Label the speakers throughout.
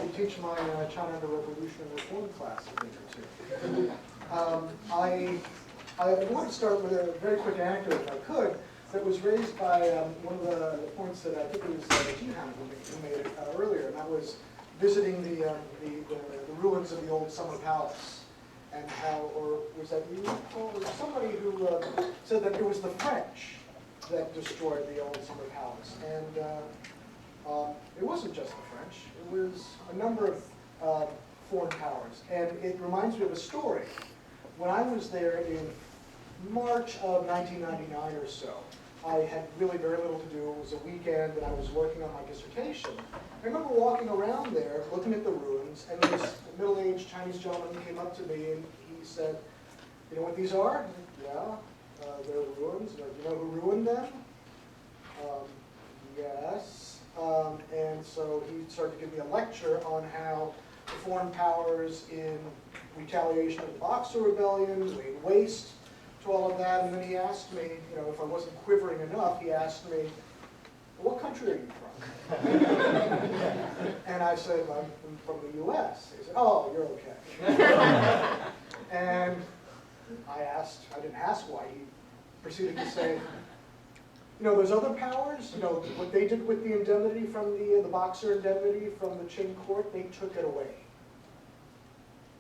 Speaker 1: to teach my China under Revolution and Reform class a thing or two. I want to start with a very quick anecdote, if I could, that was raised by one of the points that I think it was Jihan who made it earlier, and that was visiting the ruins of the old Summer Palace, and how, or was that you, Paul? Or somebody who said that it was the French that destroyed the old Summer Palace, and it wasn't just the French. It was a number of foreign powers, and it reminds me of a story. When I was there in March of 1999 or so, I had really very little to do. It was a weekend, and I was working on my dissertation. I remember walking around there, looking at the ruins, and this middle-aged Chinese gentleman came up to me, and he said, "You know what these are?" "Yeah, they're ruins." "Do you know who ruined them?" "Yes." And so he started to give me a lecture on how the foreign powers, in retaliation of the Boxer Rebellion, laid waste to all of that. And then he asked me, if I wasn't quivering enough, he asked me, "What country are you from?" And I said, "I'm from the U.S." He said, "Oh, you're okay." And I didn't ask why. He proceeded to say, those other powers, what they did with the indemnity from the Boxer indemnity from the Qing court, they took it away.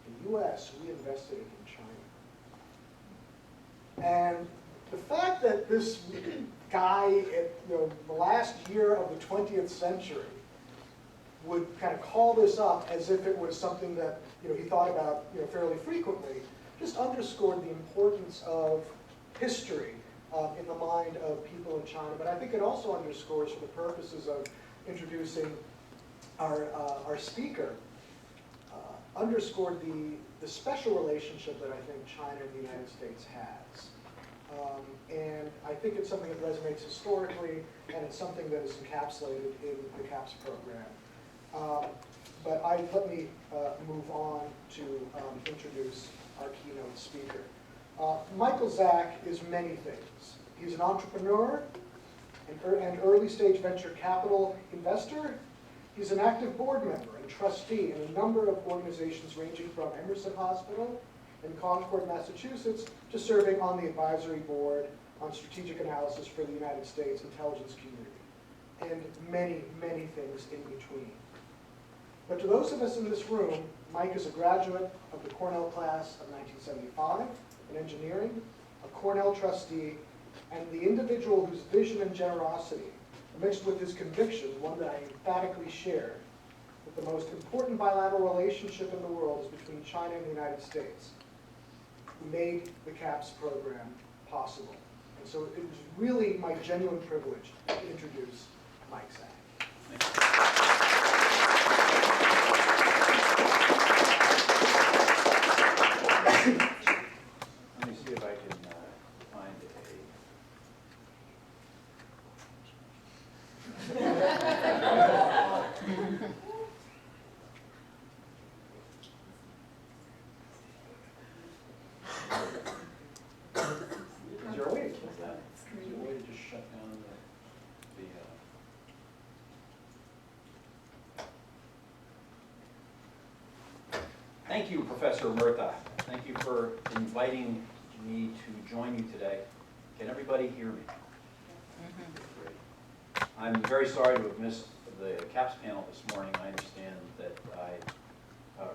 Speaker 1: The U.S., we invested it in China. And the fact that this guy, the last year of the 20th century, would kind of call this up as if it was something that he thought about fairly frequently, just underscored the importance of history in the mind of people in China. But I think it also underscores, for the purposes of introducing our speaker, underscored the special relationship that I think China and the United States has. And I think it's something that resonates historically, and it's something that is encapsulated in the CAPS program. But let me move on to introduce our keynote speaker. Michael Zak is many things. He's an entrepreneur, an early-stage venture capital investor. He's an active board member and trustee in a number of organizations ranging from Emerson Hospital in Concord, Massachusetts, to serving on the advisory board on strategic analysis for the United States intelligence community, and many, many things in between. But to those of us in this room, Mike is a graduate of the Cornell class of 1975 in engineering, a Cornell trustee, and the individual whose vision and generosity, mixed with his conviction, one that I emphatically share, that the most important bilateral relationship in the world is between China and the United States, who made the CAPS program possible. And so it was really my genuine privilege to introduce Mike Zak.
Speaker 2: Let me see if I can find Is there a way to kill that? Is there a way to just shut down the Thank you, Professor Murtha. Thank you for inviting me to join you today. Can everybody hear me? Great. I'm very sorry to have missed the CAPS panel this morning. I understand that I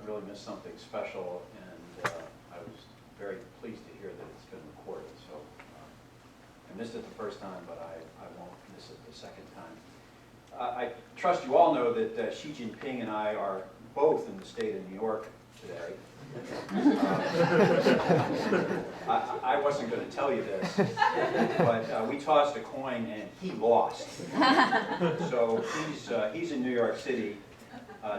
Speaker 2: really missed something special, and I was very pleased to hear that it's been recorded. So I missed it the first time, but I won't miss it the second time. I trust you all know that Xi Jinping and I are both in the state of New York today. I wasn't going to tell you this, but we tossed a coin and he lost. So he's in New York City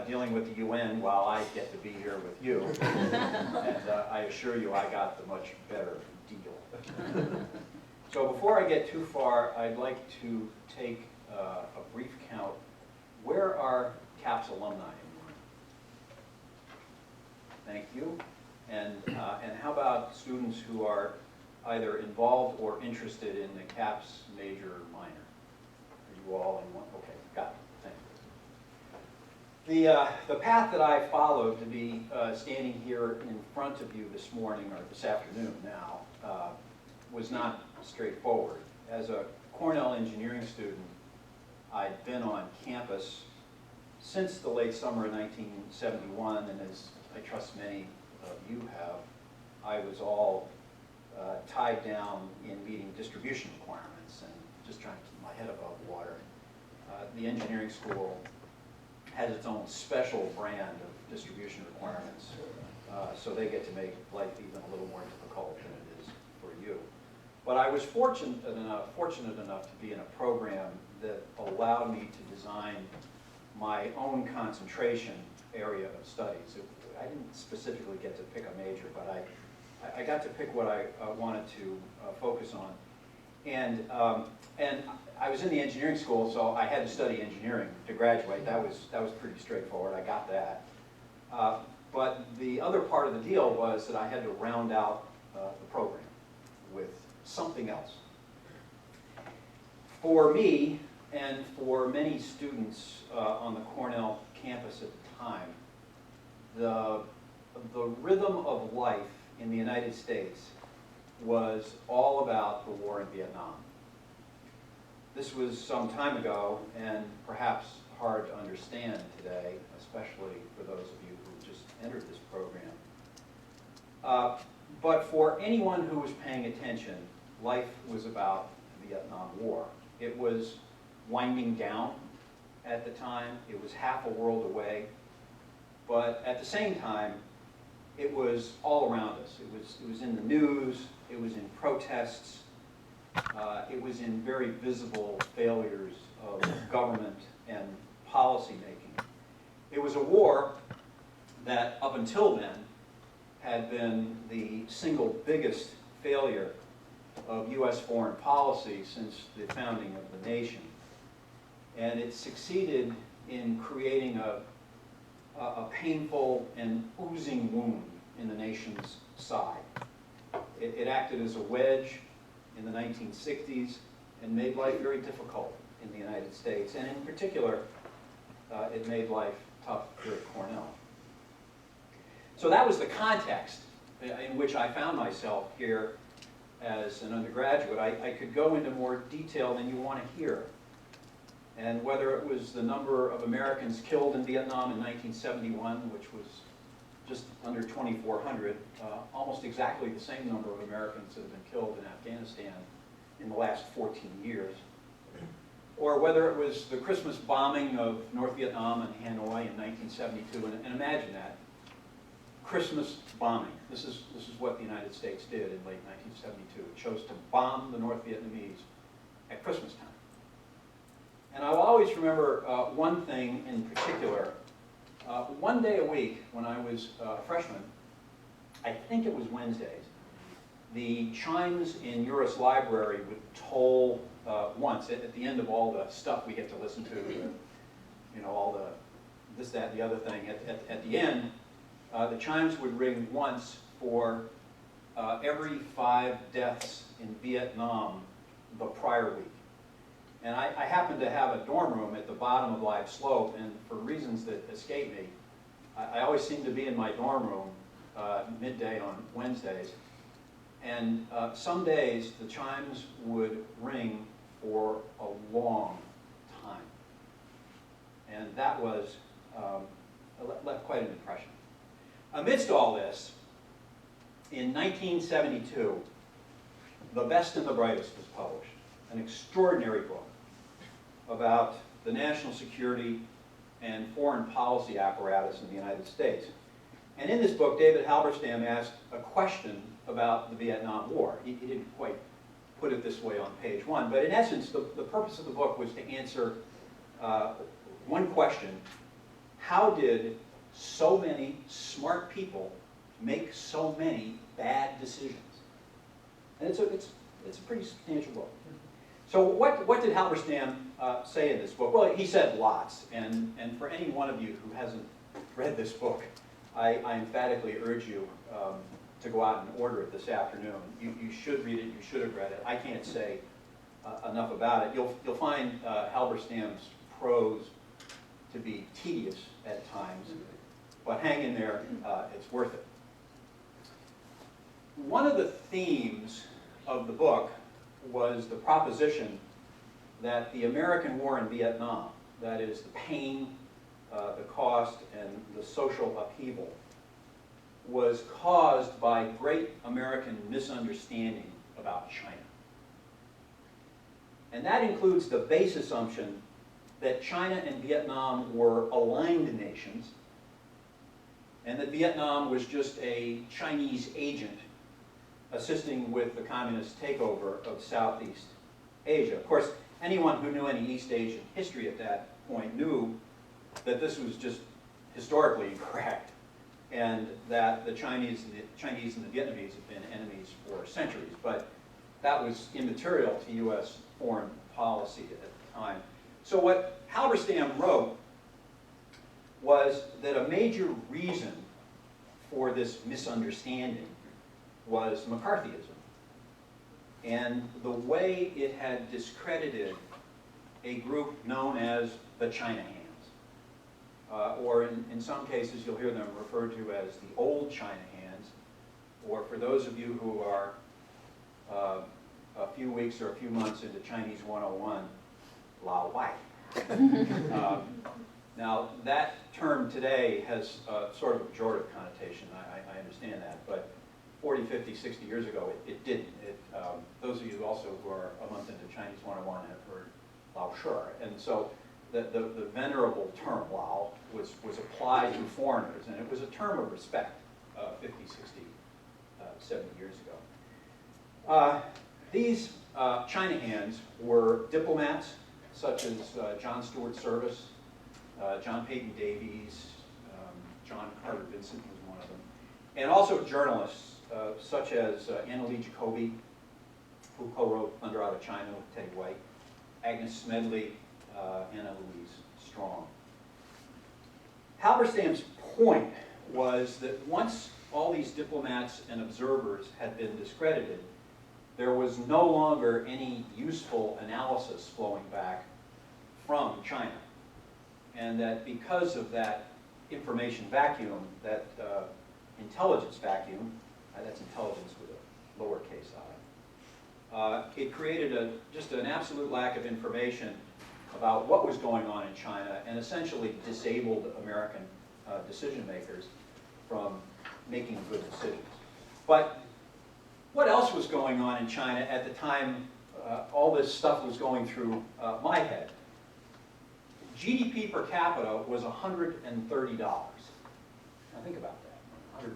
Speaker 2: dealing with the UN while I get to be here with you. And I assure you I got the much better deal. So before I get too far, I'd like to take a brief count. Where are CAPS alumni? Thank you. And how about students who are either involved or interested in the CAPS major or minor? Are you all in one? Okay, got it. Thank The path that I followed to be standing here in front of you this morning, or this afternoon now, was not straightforward. As a Cornell engineering student, I'd been on campus since the late summer of 1971, and as I trust many of you have, I was all tied down in meeting distribution requirements and just trying to keep my head above water. The engineering school has its own special brand of distribution requirements, so they get to make life even a little more difficult than it is for you. But I was fortunate enough to be in a program that allowed me to design my own concentration area of studies. I didn't specifically get to pick a major, but I got to pick what I wanted to focus on. And I was in the engineering school, so I had to study engineering to graduate. That was pretty straightforward. I got that. But the other part of the deal was that I had to round out the program with something else. For me, and for many students on the Cornell campus at the time, the rhythm of life in the United States was all about the war in Vietnam. This was some time ago, and perhaps hard to understand today, especially for those of you who just entered this program. But for anyone who was paying attention, life was about the Vietnam War. It was winding down at the time. It was half a world away. But at the same time, it was all around us. It was in the news. It was in protests. It was in very visible failures of government and policy making. It was a war that, up until then, had been the single biggest failure of U.S. foreign policy since the founding of the nation. And it succeeded in creating a painful and oozing wound in the nation's side. It acted as a wedge in the 1960s and made life very difficult in the United States. And in particular, it made life tough here at Cornell. So that was the context in which I found myself here as an undergraduate. I could go into more detail than you want to hear. And whether it was the number of Americans killed in Vietnam in 1971, which was just under 2,400, almost exactly the same number of Americans that have been killed in Afghanistan in the last 14 years. Or whether it was the Christmas bombing of North Vietnam and Hanoi in 1972, and imagine that, Christmas bombing. This is what the United States did in late 1972. It chose to bomb the North Vietnamese at Christmas time. And I will always remember one thing in particular. One day a week when I was a freshman, I think it was Wednesdays, the chimes in Uris Library would toll once at the end of all the stuff we get to listen to, you know, all the this, that, and the other thing. At the end, the chimes would ring once for every 5 deaths in Vietnam the prior week. And I happened to have a dorm room at the bottom of Live Slope, and for reasons that escape me, I always seemed to be in my dorm room midday on Wednesdays. And some days, the chimes would ring for a long time. And that was, left quite an impression. Amidst all this, in 1972, The Best and the Brightest was published, an extraordinary book about the national security and foreign policy apparatus in the United States. And in this book, David Halberstam asked a question about the Vietnam War. He didn't quite put it this way on page 1, but in essence, the purpose of the book was to answer one question: how did so many smart people make so many bad decisions? And it's a pretty substantial book. So what did Halberstam say in this book? Well, he said lots, and for any one of you who hasn't read this book, I emphatically urge you to go out and order it this afternoon. You should read it, you should have read it. I can't say enough about it. You'll find Halberstam's prose to be tedious at times, but hang in there, it's worth it. One of the themes of the book was the proposition that the American war in Vietnam, that is the pain, the cost, and the social upheaval, was caused by great American misunderstanding about China. And that includes the base assumption that China and Vietnam were aligned nations, and that Vietnam was just a Chinese agent assisting with the communist takeover of Southeast Asia. Of course, anyone who knew any East Asian history at that point knew that this was just historically incorrect, and that the Chinese and the Vietnamese have been enemies for centuries. But that was immaterial to U.S. foreign policy at the time. So what Halberstam wrote was that a major reason for this misunderstanding was McCarthyism and the way it had discredited a group known as the China Hands. Or in some cases you'll hear them referred to as the old China Hands, or for those of you who are a few weeks or a few months into Chinese 101, Lao Wai. Now that term today has sort of a pejorative connotation, I understand that, but 40, 50, 60 years ago it didn't. Those of you also who are a month into Chinese 101 have heard Lao Shi, and so the venerable term Lao was applied to foreigners, and it was a term of respect 50, 60, 70 years ago. These China Hands were diplomats such as John Stuart Service, John Peyton Davies, John Carter Vincent was one of them, and also journalists such as Anna Lee Jacoby, who co-wrote Thunder Out of China with Teddy White, Agnes Smedley, Anna Louise Strong. Halberstam's point was that once all these diplomats and observers had been discredited, there was no longer any useful analysis flowing back from China. And that because of that information vacuum, that intelligence vacuum, that's intelligence with a lowercase I, it created just an absolute lack of information about what was going on in China, and essentially disabled American decision makers from making good decisions. But what else was going on in China at the time all this stuff was going through my head? GDP per capita was $130. Now think about that, $130.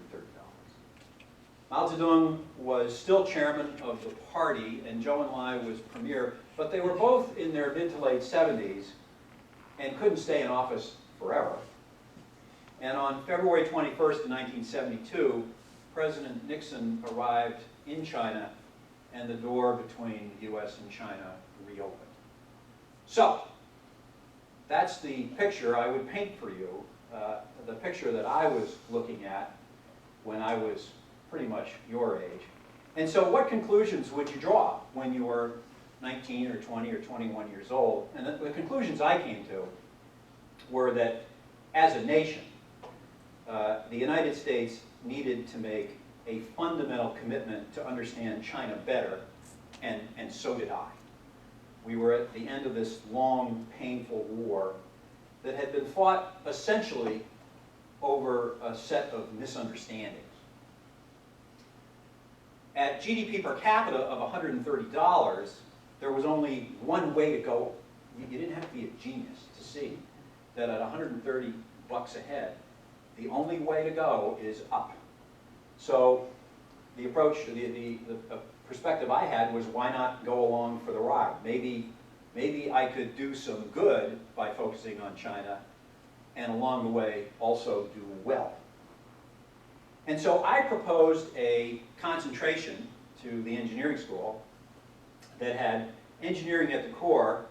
Speaker 2: Mao Zedong was still chairman of the party, and Zhou Enlai was premier, but they were both in their mid to late 70s and couldn't stay in office forever. And on February 21st, 1972, President Nixon arrived in China, and the door between the US and China reopened. So, that's the picture I would paint for you, the picture that I was looking at when I was pretty much your age. And so what conclusions would you draw when you were 19 or 20 or 21 years old? And the conclusions I came to were that as a nation, the United States needed to make a fundamental commitment to understand China better, and so did I. We were at the end of this long, painful war that had been fought essentially over a set of misunderstandings. At GDP per capita of $130, there was only one way to go. You didn't have to be a genius to see that at 130 bucks a head, the only way to go is up. So the approach, the perspective I had was, why not go along for the ride? Maybe I could do some good by focusing on China, and along the way also do well. And so I proposed a concentration to the engineering school that had engineering at the core,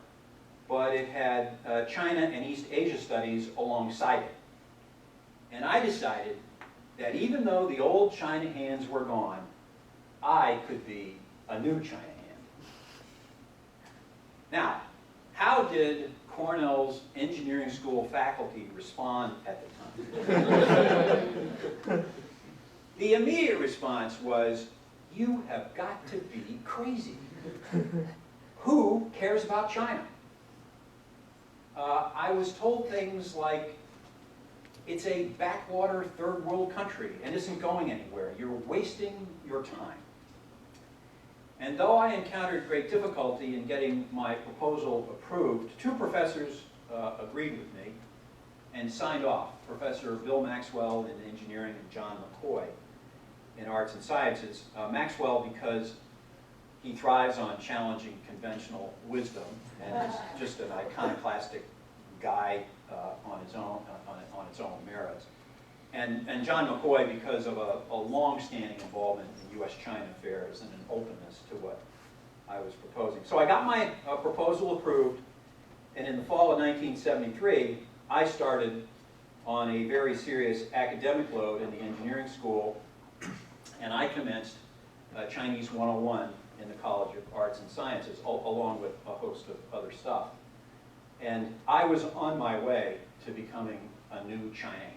Speaker 2: but it had China and East Asia studies alongside it. And I decided that even though the old China hands were gone, I could be a new China hand. Now, how did Cornell's engineering school faculty respond at the time? The immediate response was, "You have got to be crazy. Who cares about China?" I was told things like, "It's a backwater third world country and isn't going anywhere. You're wasting your time." And though I encountered great difficulty in getting my proposal approved, two professors agreed with me and signed off. Professor Bill Maxwell in engineering and John McCoy in arts and sciences. Maxwell because he thrives on challenging conventional wisdom and is just an iconoclastic guy on its own merits. And John McCoy because of a long-standing involvement in U.S.-China affairs and an openness to what I was proposing. So I got my proposal approved, and in the fall of 1973, I started on a very serious academic load in the engineering school, and I commenced Chinese 101 in the College of Arts and Sciences, along with a host of other stuff. And I was on my way to becoming a new China hand.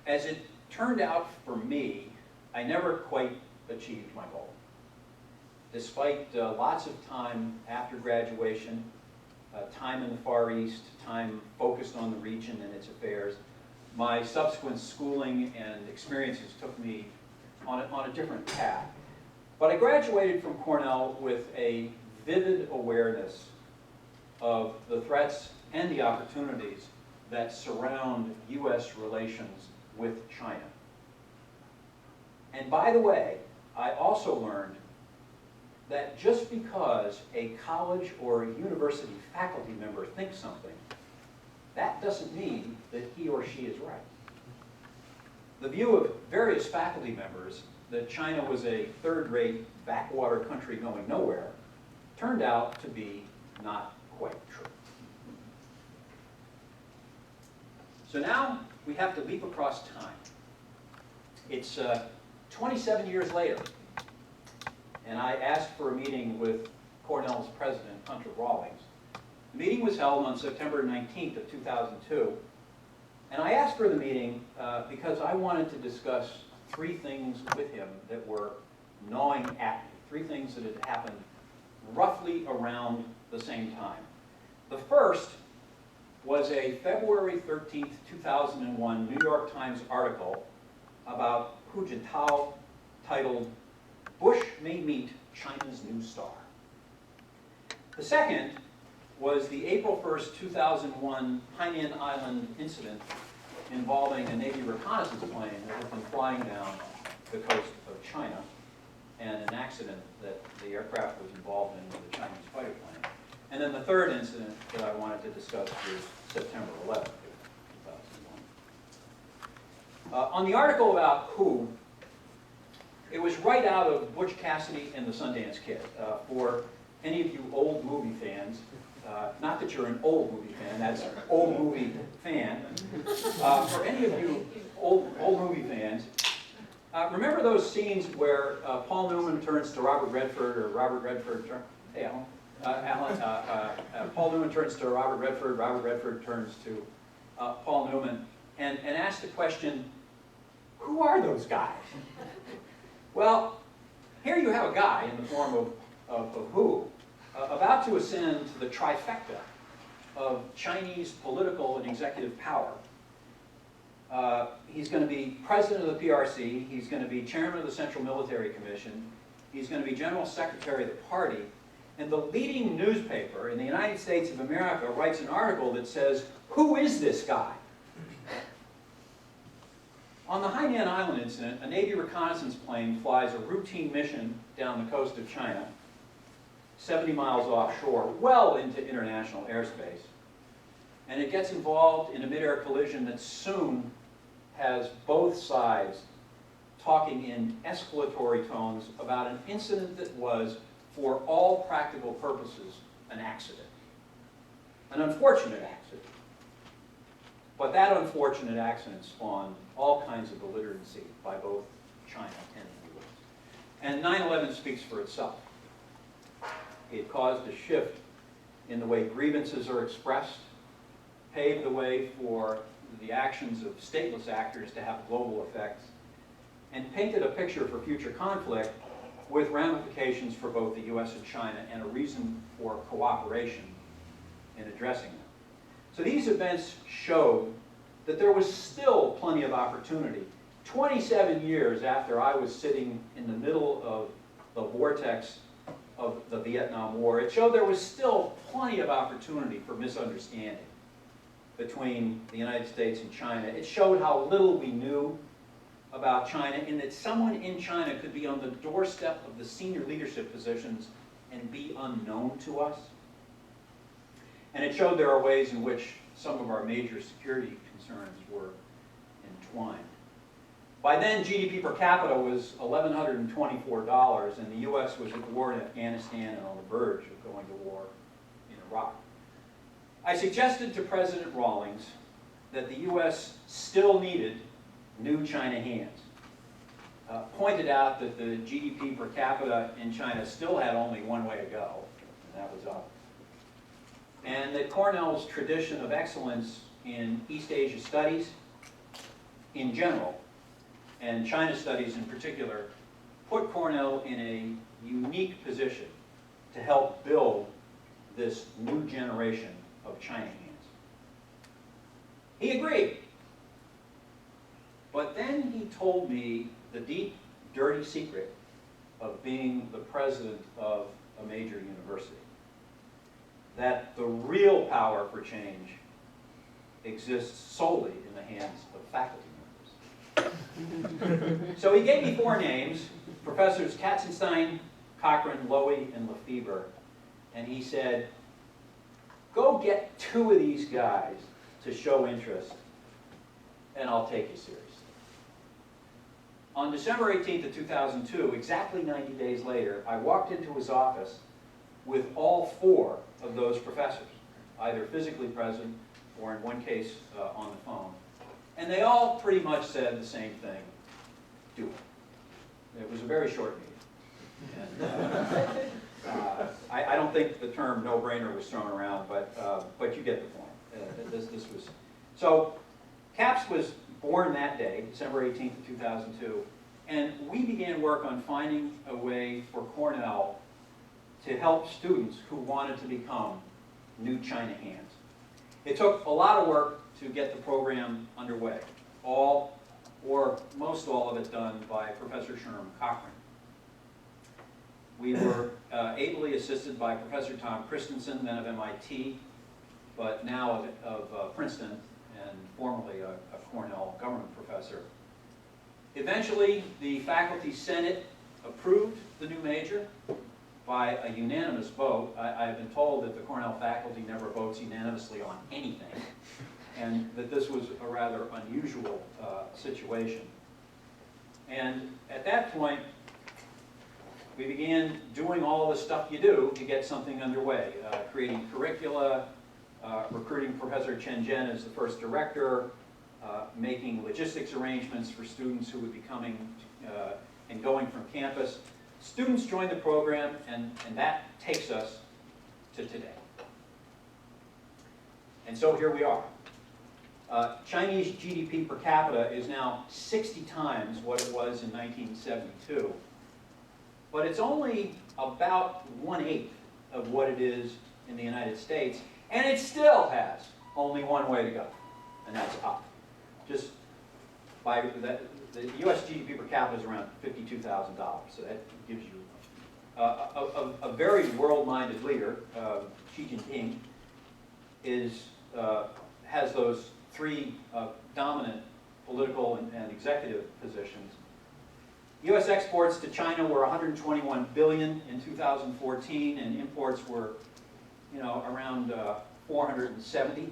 Speaker 2: As it turned out for me, I never quite achieved my goal. Despite lots of time after graduation, time in the Far East, time focused on the region and its affairs, my subsequent schooling and experiences took me on a different path. But I graduated from Cornell with a vivid awareness of the threats and the opportunities that surround U.S. relations with China. And by the way, I also learned that just because a college or a university faculty member thinks something, that doesn't mean that he or she is right. The view of various faculty members that China was a third-rate backwater country going nowhere turned out to be not quite true. So now we have to leap across time. It's 27 years later, and I asked for a meeting with Cornell's president, Hunter Rawlings. The meeting was held on September 19th of 2002, and I asked for the meeting because I wanted to discuss three things with him that were gnawing at me, three things that had happened roughly around the same time. The first was a February 13th, 2001 New York Times article about Hu Jintao titled, "Bush May Meet China's New Star." The second was the April 1st, 2001 Hainan Island incident involving a Navy reconnaissance plane that had been flying down the coast of China, and an accident that the aircraft was involved in with a Chinese fighter plane. And then the third incident that I wanted to discuss was September 11th, 2001. On the article about Hu, it was right out of Butch Cassidy and the Sundance Kid. For any of you old movie fans, not that you're an old movie fan, that's old movie fan. For any of you old movie fans, remember those scenes where Paul Newman turns to Robert Redford, or Robert Redford turns, hey Alan, Paul Newman turns to Robert Redford turns to Paul Newman, and asks the question, who are those guys? Well, here you have a guy in the form of Hu, about to ascend to the trifecta of Chinese political and executive power. He's going to be president of the PRC, he's going to be chairman of the Central Military Commission, he's going to be general secretary of the party, and the leading newspaper in the United States of America writes an article that says, who is this guy? On the Hainan Island incident, a Navy reconnaissance plane flies a routine mission down the coast of China, 70 miles offshore, well into international airspace. And it gets involved in a mid-air collision that soon has both sides talking in escalatory tones about an incident that was, for all practical purposes, an accident. An unfortunate accident. But that unfortunate accident spawned all kinds of belligerency by both China and the US. And 9/11 speaks for itself. It caused a shift in the way grievances are expressed, paved the way for the actions of stateless actors to have global effects, and painted a picture for future conflict with ramifications for both the US and China and a reason for cooperation in addressing them. So these events showed that there was still plenty of opportunity. 27 years after I was sitting in the middle of the vortex of the Vietnam War, it showed there was still plenty of opportunity for misunderstanding between the United States and China. It showed how little we knew about China, and that someone in China could be on the doorstep of the senior leadership positions and be unknown to us. And it showed there are ways in which some of our major security concerns were entwined. By then, GDP per capita was $1,124, and the US was at war in Afghanistan and on the verge of going to war in Iraq. I suggested to President Rawlings that the US still needed new China hands. Pointed out that the GDP per capita in China still had only one way to go, and that was up. And that Cornell's tradition of excellence in East Asia studies in general, and China studies in particular, put Cornell in a unique position to help build this new generation of China hands. He agreed. But then he told me the deep, dirty secret of being the president of a major university. That the real power for change exists solely in the hands of faculty members. So he gave me 4 names, Professors Katzenstein, Cochrane, Lowy, and Lefebvre, and he said, go get 2 of these guys to show interest, and I'll take you seriously. On December 18th of 2002, exactly 90 days later, I walked into his office with all 4 of those professors, either physically present or in one case on the phone. And they all pretty much said the same thing, do it. It was a very short meeting. And, I don't think the term no-brainer was thrown around, but you get the point. This was, so CAPS was born that day, December 18th of 2002, and we began work on finding a way for Cornell to help students who wanted to become new China hands. It took a lot of work to get the program underway, all, or most all of it done by Professor Sherm Cochrane. We were ably assisted by Professor Tom Christensen, then of MIT, but now of Princeton, and formerly a Cornell government professor. Eventually, the faculty senate approved the new major by a unanimous vote. I have been told that the Cornell faculty never votes unanimously on anything, and that this was a rather unusual situation. And at that point, we began doing all the stuff you do to get something underway, creating curricula, recruiting Professor Chen Zhen as the first director, making logistics arrangements for students who would be coming and going from campus. Students joined the program, and that takes us to today. And so here we are. Chinese GDP per capita is now 60 times what it was in 1972. But it's only about 1/8 of what it is in the United States, and it still has only one way to go, and that's up. Just by the U.S. GDP per capita is around $52,000, so that gives you a very world-minded leader. Xi Jinping has those 3 dominant political and executive positions. U.S. exports to China were $121 billion in 2014, and imports were, around $470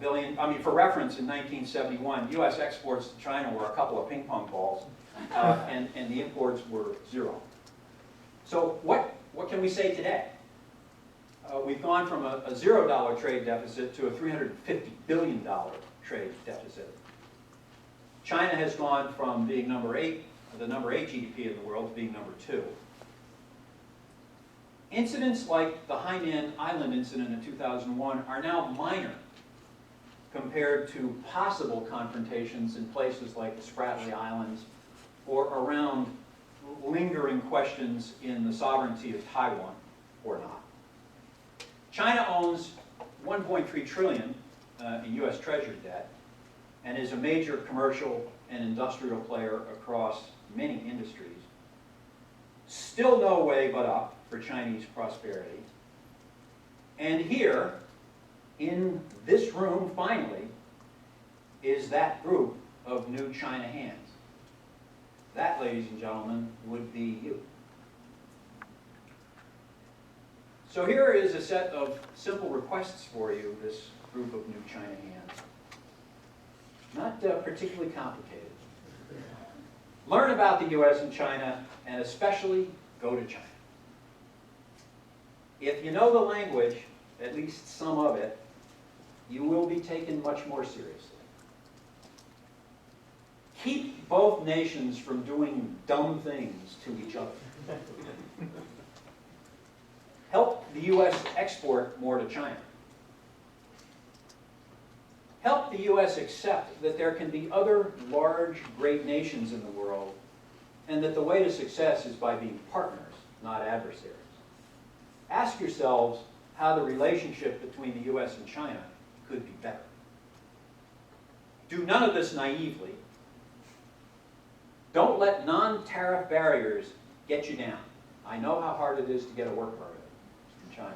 Speaker 2: billion. I mean, for reference, in 1971, U.S. exports to China were a couple of ping pong balls, and the imports were 0. So what can we say today? We've gone from a $0 trade deficit to a $350 billion trade deficit. China has gone from being the number 8 GDP in the world, to being number 2. Incidents like the Hainan Island incident in 2001 are now minor compared to possible confrontations in places like the Spratly Islands or around lingering questions in the sovereignty of Taiwan or not. China owns 1.3 trillion in US Treasury debt and is a major commercial and industrial player across many industries. Still no way but up for Chinese prosperity. And here, in this room, finally, is that group of new China hands. That, ladies and gentlemen, would be you. So here is a set of simple requests for you, this group of new China hands. Not particularly complicated. Learn about the US and China, and especially go to China. If you know the language, at least some of it, you will be taken much more seriously. Keep both nations from doing dumb things to each other. Help the US export more to China. Help the US accept that there can be other large, great nations in the world, and that the way to success is by being partners, not adversaries. Ask yourselves how the relationship between the US and China could be better. Do none of this naively. Don't let non-tariff barriers get you down. I know how hard it is to get a work permit in China.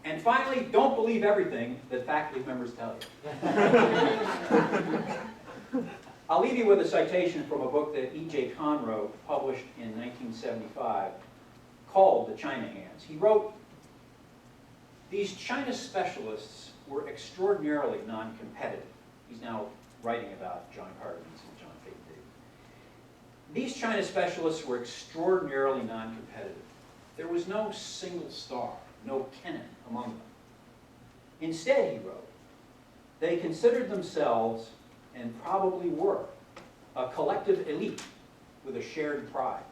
Speaker 2: And finally, don't believe everything that faculty members tell you. I'll leave you with a citation from a book that E.J. Kahn wrote, published in 1975, called The China Hands. He wrote, "These China specialists were extraordinarily non-competitive." He's now writing about John Carter and John Fayton Davis. These China specialists were extraordinarily non-competitive. There was no single star, no Kennan among them. Instead, he wrote, they considered themselves, and probably were, a collective elite with a shared pride.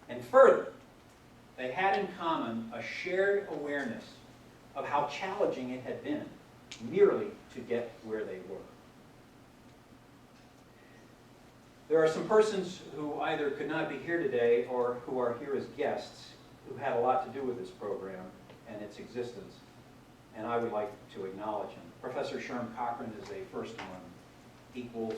Speaker 2: And further, they had in common a shared awareness of how challenging it had been merely to get where they were. There are some persons who either could not be here today or who are here as guests who had a lot to do with this program and its existence, and I would like to acknowledge him. Professor Sherm Cochran is a first among equals,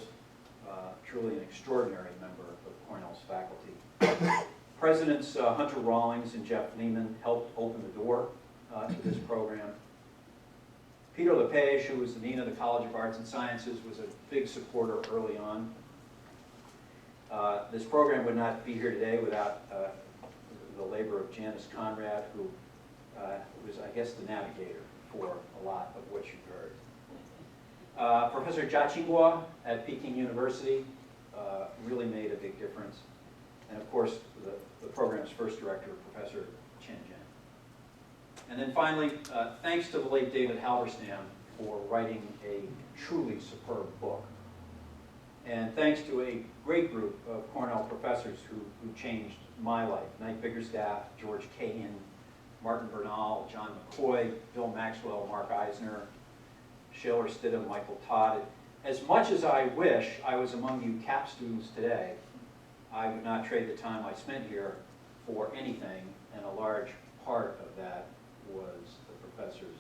Speaker 2: truly an extraordinary member of Cornell's faculty. Presidents Hunter Rawlings and Jeff Lehman helped open the door to this program. Peter LePage, who was the Dean of the College of Arts and Sciences, was a big supporter early on. This program would not be here today without the labor of Janice Conrad, who was, I guess, the navigator for a lot of what you've heard. Professor Jia Qinghua at Peking University really made a big difference. And of course, the program's first director, Professor Chen Zhen. And then finally, thanks to the late David Halberstam for writing a truly superb book. And thanks to a great group of Cornell professors who changed my life. Knight Biggerstaff, George Cahan, Martin Bernal, John McCoy, Bill Maxwell, Mark Eisner, Shaler Stidham, Michael Todd. As much as I wish I was among you CAP students today, I would not trade the time I spent here for anything, and a large part of that was the professors